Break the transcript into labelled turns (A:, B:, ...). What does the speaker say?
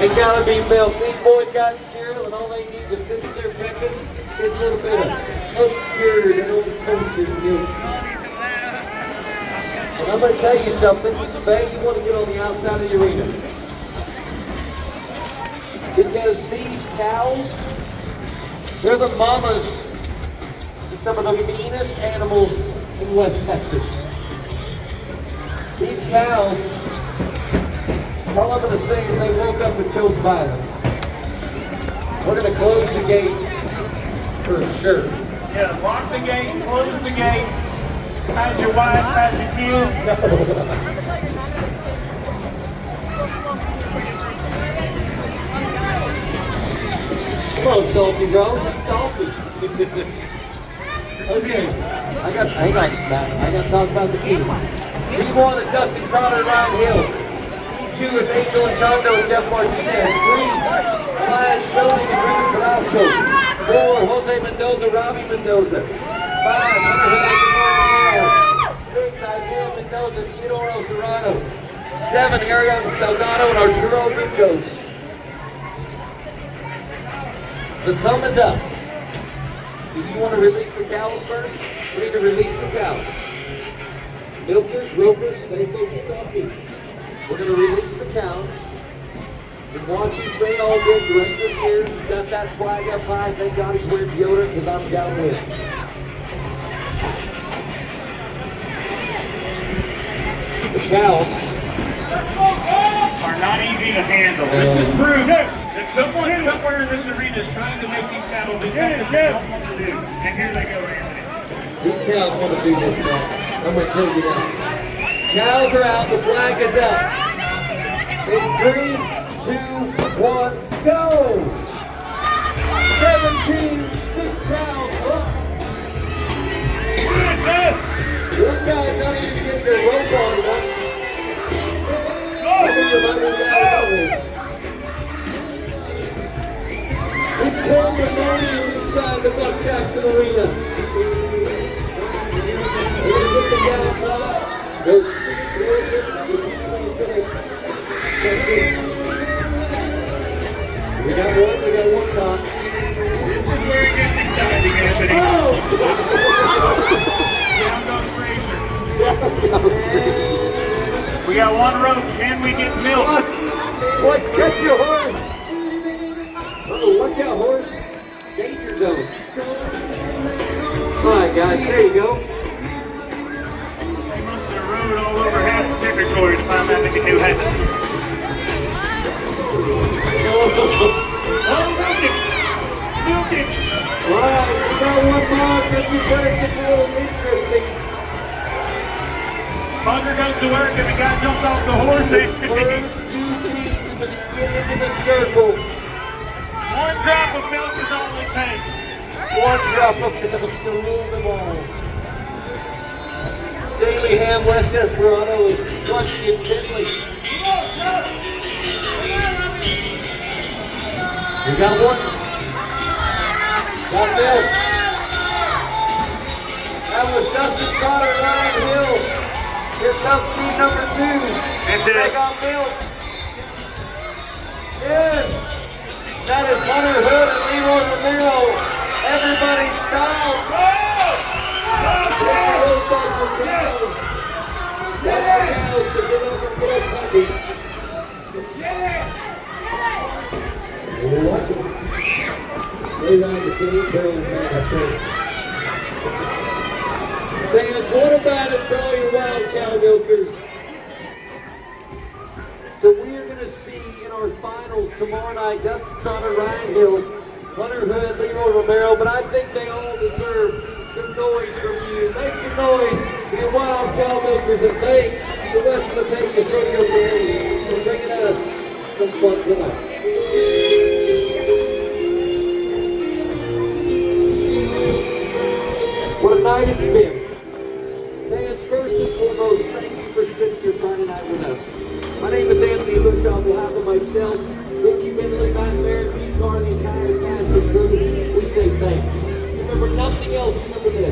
A: They gotta be milk. These boys got cereal and all they need to finish their breakfast is a little bit of uncured and uncultured milk. And I'm gonna tell you something, Faye, you want to get on the outside of the arena. Because these cows, they're the mamas of some of the meanest animals in West Texas. These cows, all I'm going to say is they woke up and chose violence. We're going to close the gate for sure.
B: Yeah, lock the gate, close the gate, hide your wife, hide your kids.
A: Come on, salty bro, be salty. Okay, hang on, I got to talk about the team. Team 1 is Dustin Trotter and Ryan Hill. Team 2 is Angel Anchondo and Jeff Martinez. 3, Elias Schoening and Ruben Carrasco. 4, Jose Mendoza, Robbie Mendoza. 5, Hunter 6, Isaiah Mendoza, Teodoro Serrano. 7, Ariana Salgado and Arturo Mingos. The thumb is up. Do you want to release the cows first? We need to release the cows. Milkers, ropers, stay focused on me. We're going to release the cows. Been watching Trey Aldridge right from here. He's got that flag up high. Thank God he's wearing deodorant because I'm downwind. The cows
B: are not easy to handle. This is proof that someone somewhere in this arena is trying to make these cattle do something they don't want to do. And here they go, Anthony.
A: These cows want to do this, man. I'm going to tell you that. Cows are out. The flag is up. In 3, 2, 1, go! 17, 6 cows. One guy's not even getting their rope on one. It's Paul Manoni inside the Buck Jackson Arena. We're going to get them down, brother. We got one shot.
B: This is where it gets exciting, Anthony. Down goes Fraser. We got one rope. Can we get milk?
A: What? Catch your horse. Uh-oh, watch out, horse. Danger zone. All right, guys, there you go.
B: They must have rode all over half the territory to find out they could do habits. Oh, milk it! Milk it!
A: All right, we got one more. This is where it gets a little interesting.
B: Bunker goes to work and the guy jumps off the horse.
A: First 2 teams to get into the circle.
B: One drop of milk is all it takes.
A: One drop of milk to rule them all. Saley Ham, West Esperado is watching intently. We got one. Got milk. That was Dustin Trotter, Ryan Hill. Here comes seed number 2.
B: That's it.
A: They got milk. Yes. That is Hunter Hood and Leroy Romero. Everybody stop. Watch it. Lay down the team, that's right. Fans, what about it for all your wild cow milkers? So we're going to see in our finals tomorrow night, Dustin Trotter, Ryan Hill, Hunter Hood, Leroy Romero, but I think they all deserve some noise from you. Make some noise for your wild cow milkers and thank the rest of the Pecos Rodeo community for bringing us some fun tonight. What a night it's been. Fans, first and foremost, thank you for spending your Friday night with us. My name is Anthony Lucia. On behalf of myself, Richie Bentley, Matt Merritt, Pete Carr, the entire cast and crew, we say thank you. Remember nothing else, remember this.